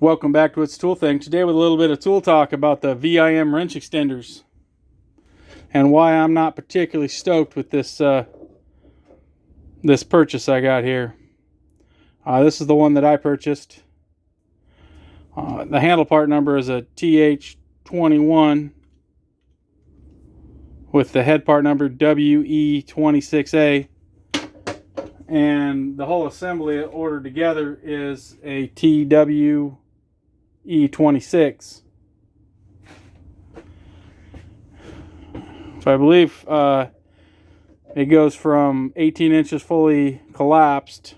Welcome back to It's Tool Thing. Today with a little bit of tool talk about the VIM wrench extenders and why I'm not particularly stoked with this this purchase I got here. This is the one that I purchased. The handle part number is a TH21 with the head part number WE26A, and the whole assembly ordered together is a TWE26. So I believe it goes from 18 inches fully collapsed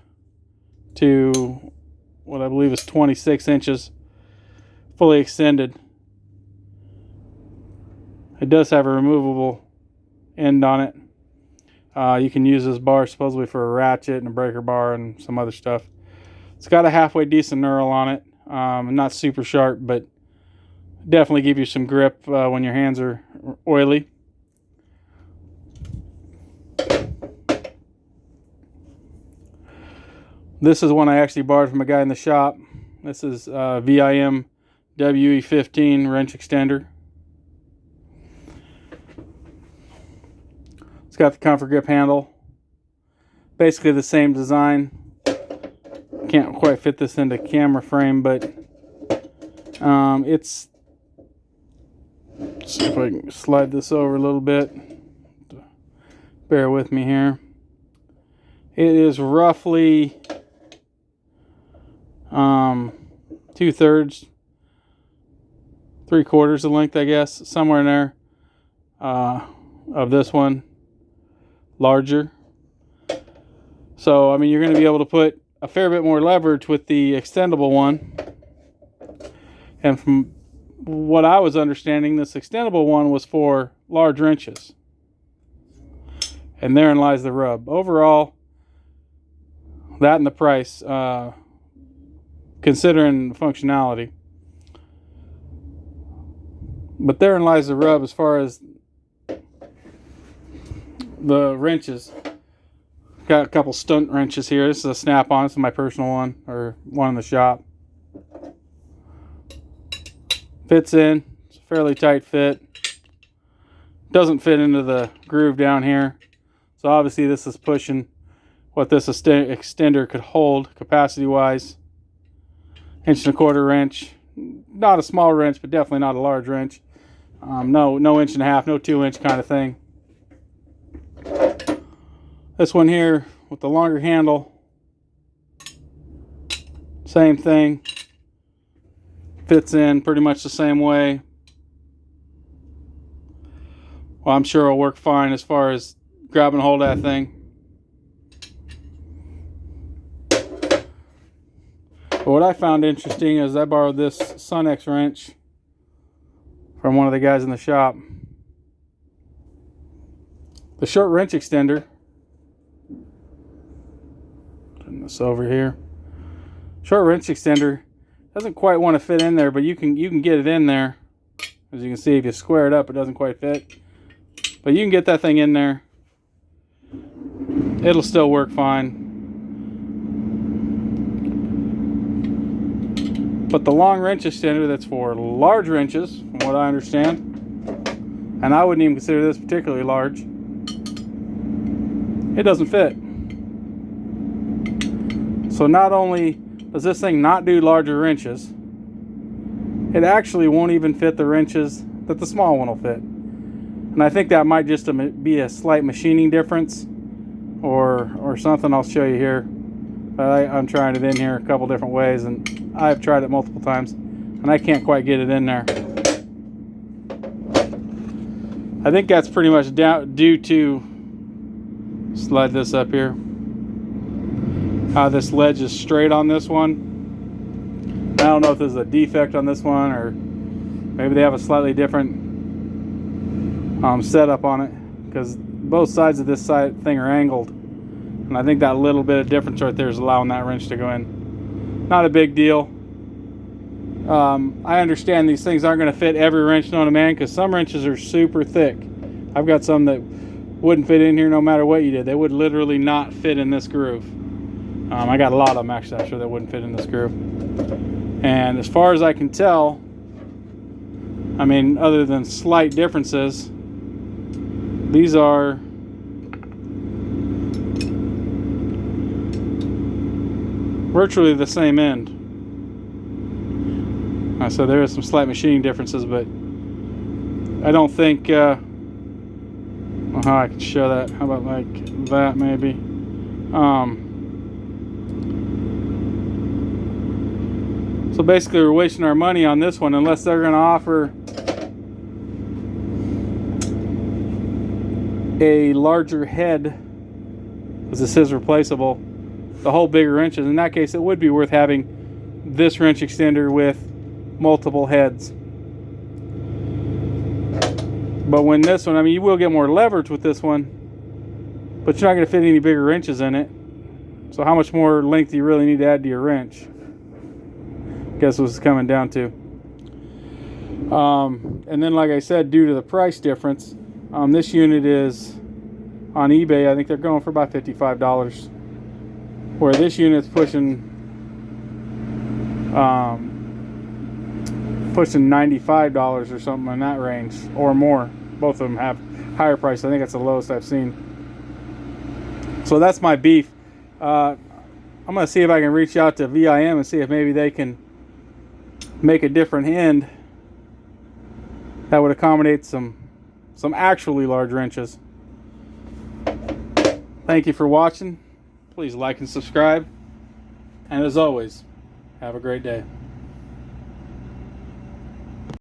to what I believe is 26 inches fully extended. It does have a removable end on it. You can use this bar supposedly for a ratchet and a breaker bar and some other stuff. It's got a halfway decent knurl on it. Not super sharp, but definitely give you some grip when your hands are oily. This is one I actually borrowed from a guy in the shop. This is VIM WE15 wrench extender. It's got the comfort grip handle. Basically the same design. Can't quite fit this into camera frame, but let's see if I can slide this over a little bit. Bear with me here. It is roughly 2/3, 3/4 the length, I guess, somewhere in there, of this one. Larger. So, I mean, you're going to be able to put a fair bit more leverage with the extendable one. And from what I was understanding, this extendable one was for large wrenches. And therein lies the rub. Overall, that and the price, considering functionality. But therein lies the rub as far as the wrenches. Got a couple stunt wrenches here. This is a Snap-on. This is my personal one, or one in the shop. Fits in. It's a fairly tight fit. Doesn't fit into the groove down here. So obviously this is pushing what this extender could hold capacity-wise. 1.25" wrench. Not a small wrench, but definitely not a large wrench. No 1.5", no 2-inch kind of thing. This one here with the longer handle, same thing, fits in pretty much the same way. Well, I'm sure it'll work fine as far as grabbing a hold of that thing. But what I found interesting is I borrowed this Sunex wrench from one of the guys in the shop. The short wrench extender, turn this over here. Short wrench extender doesn't quite want to fit in there, but you can get it in there. As you can see, if you square it up, it doesn't quite fit. But you can get that thing in there. It'll still work fine. But the long wrench extender that's for large wrenches, from what I understand, and I wouldn't even consider this particularly large, it doesn't fit. So not only does this thing not do larger wrenches, it actually won't even fit the wrenches that the small one will fit. And I think that might just be a slight machining difference or something. I'll show you here. I'm trying it in here a couple different ways, and I've tried it multiple times, and I can't quite get it in there. I think that's pretty much due to, slide this up here, how this ledge is straight on this one. I don't know if there's a defect on this one, or maybe they have a slightly different setup on it, because both sides of this thing are angled, and I think that little bit of difference right there is allowing that wrench to go in. Not a big deal. I understand these things aren't going to fit every wrench known to man, because some wrenches are super thick. I've got some that wouldn't fit in here no matter what you did. They would literally not fit in this groove. I got a lot of them actually, I'm sure, that wouldn't fit in this groove. And as far as I can tell, I mean, other than slight differences, these are virtually the same end. So there is some slight machining differences, but I don't think well, how I can show that. How about like that maybe? So basically we're wasting our money on this one unless they're going to offer a larger head, because this is replaceable, the whole bigger wrenches. In that case, it would be worth having this wrench extender with multiple heads. But when this one, I mean, you will get more leverage with this one, but you're not going to fit any bigger wrenches in it. So how much more length do you really need to add to your wrench? Guess what it's coming down to. And then, like I said, due to the price difference, this unit is on eBay. I think they're going for about $55, where this unit's pushing $95 or something in that range or more. Both of them have higher price. I think that's the lowest I've seen. So that's my beef. I'm gonna see if I can reach out to VIM and see if maybe they can make a different end that would accommodate some actually large wrenches. Thank you for watching. Please like and subscribe, and as always, have a great day.